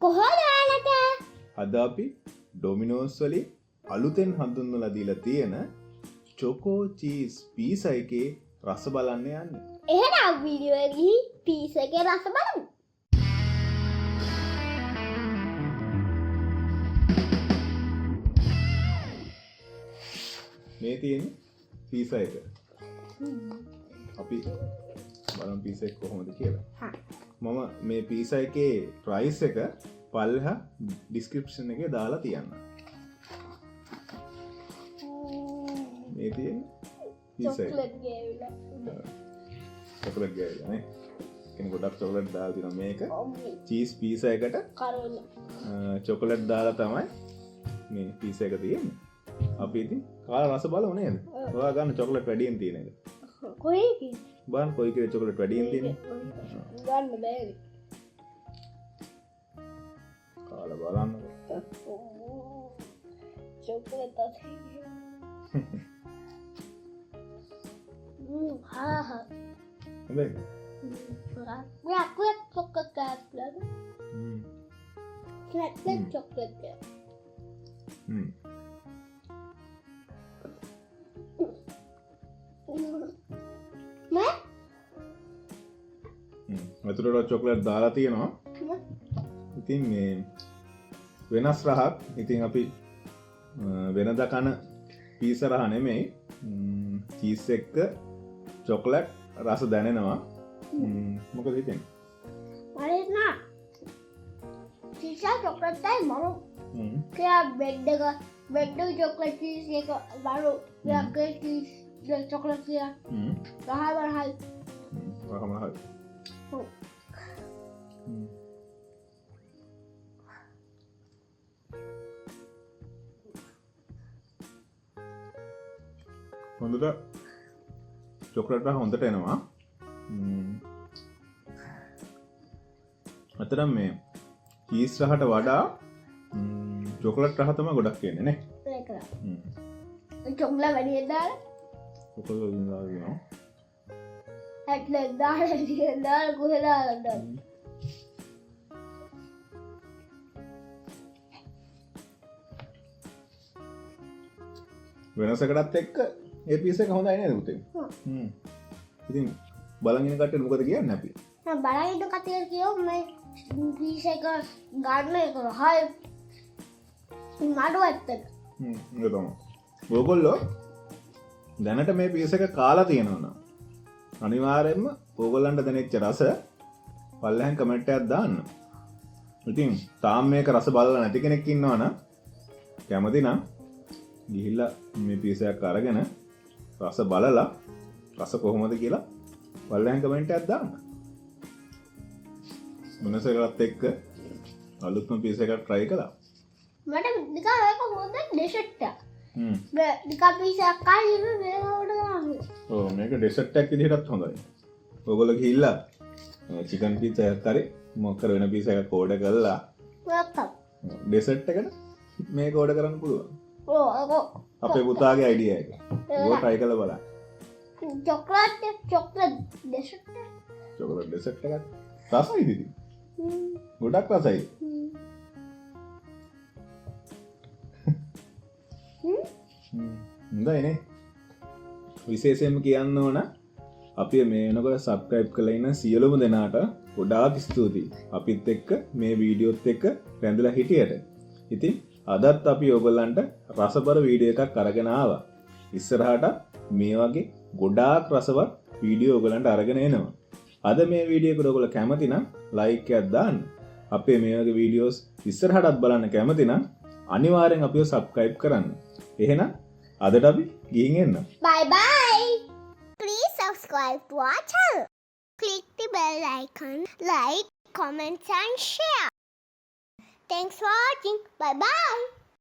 කොහොමද අද අපි ඩොමිනෝස් වලින් අලුතෙන් හඳුන්වලා දීලා තියෙන චොකෝ චීස් පීසා එකේ රස බලන්න යන්නේ. එහෙනම් වීඩියෝ එකේ ගිහින් පීසා එකේ රස බලමු. මේ තියෙන්නේ පීසා එක. අපි බලමු පීසා එක කොහොමද කියලා. මම මේ පීසා එකේ ප්‍රයිස් එක පල්ලෙහා ඩිස්ක්‍රිප්ෂන් එකේ දාලා තියන්න. මේ තියෙන්නේ පීසා එක. චොකලට් ගෑවිලා නේ. කෙනෙක් ගොඩක් චොකලට් දාලා තියෙනවා මේක. චීස් පීසා එකට කරවල. චොකලට් දාලා තමයි මේ පීසා එක තියෙන්නේ. අපි ඉතින් කාලා රස බලමු නේද? ඔයා ගන්න චොකලට් වැඩියෙන් තියෙන එක. කොයි බලන්න කොයි කේ චොකලට් වැඩියෙන් තියෙන්නේ. ගන්න බෑනේ. කාලා බලන්න. චොකලට් අතේ. හා හොඳයි. मैं चॉकलेट का प्लग चॉकलेट का मैं මෙතුරට චොකලට් දාලා තියෙනවා. ඉතින් මේ වෙනස් රහක්. ඉතින් අපි වෙනදා කන පීසා රහ නෙමෙයි. චීස් එක්ක චොකලට් රස දැනෙනවා. මොකද හිතෙන්නේ? මට නා චීසා චොකලට් එකයි මරු කියා බෙඩ් එක චොකලට් චීස් එක බරු යාගේ චීස් චොකලට් කියා ගහවරහයි වහමහයි. හොඳට චොකලට් රහ හොඳට එනවා. අතරම් මේ චීස් රහට වඩා චොකලට් රහ තමයි ගොඩක් එන්නේ නේ. ඒක චොකලට් වැඩි දාලා චොකලට් වලින් දානවා. ඇට්ලස් දාලා කොහෙද දාලා වෙනසකටත් එක්ක ඒ පීස් එක හොඳයි නේද පුතේ? ඉතින් බලන් ඉන්න කට්ටියට මොකද කියන්නේ අපි? බලන් ඉන්න කට්ටියට කියෝ මේ පීස් එක ගන්න එක හයි නඩුවත් එක. ඒක තමයි. ඔයගොල්ලෝ දැනට මේ පීස් එක කාලා තියෙනවා නම් අනිවාර්යයෙන්ම ඕගොල්ලන්ට දැනෙච්ච රස පල්ලෙහාන් කමෙන්ට් එකක් දාන්න. ඉතින් තාම මේක රස බලලා නැති කෙනෙක් ඉන්නවා නම් කැමති නම් ගිහිල්ලා මේ පීසා එකක් අරගෙන රස බලලා රස කොහොමද කියලා පල්ලෙහාන් කමෙන්ට් එකක් දාන්න. මොනසෙලත් එක්ක අලුත්ම පීසා එකක් try කළා. මට නිකන් ඒක හොඳ ඩෙසර්ට් එකක්. නිකන් පීසා එකක් කාගෙන මේකට දාන්න. ඔව් මේක ඩෙසර්ට් එකක් විදිහටත් හොඳයි. ඔයගොල්ලෝ ගිහිල්ලා චිකන් පීසා එකක් හරි මොකක් කර වෙන පීසා එකක් ඕඩර් කරලා ඩෙසර්ට් එකට මේක ඕඩර් කරන්න පුළුවන්. අපේ පුතාගේ අයිඩියා එක. ඒක try කරලා බලන්න. චොකලට් ඩෙසර්ට් චොකලට් ඩෙසර්ට් එකක් රසයිද ඉතින්? ගොඩක් රසයි. හොඳයි නේ. විශේෂයෙන්ම කියන්න ඕන අපි මේ වෙනකොට subscribe කරලා ඉන්න සියලුම දෙනාට ගොඩාක් ස්තුතියි. අපිත් එක්ක මේ වීඩියෝත් එක්ක රැඳිලා හිටියට. ඉතින් අදත් අපි ඔයගොල්ලන්ට රසබර වීඩියෝ එකක් අරගෙන ආවා. ඉස්සරහට මේ වගේ ගොඩාක් රසවත් වීඩියෝ ඔයගොල්ලන්ට අරගෙන එනවා. අද මේ වීඩියෝ එකට ඔයගොල්ලෝ කැමති නම් ලයික් එකක් දාන්න. අපේ මේ වගේ වීඩියෝස් ඉස්සරහටත් බලන්න කැමති නම් අනිවාර්යෙන් අපිව subscribe කරන්න. එහෙනම් අදට අපි ගිහින් එන්න. Bye bye. Please subscribe to our channel. Click the bell icon, like, comment and share. Thanks for watching. Bye bye.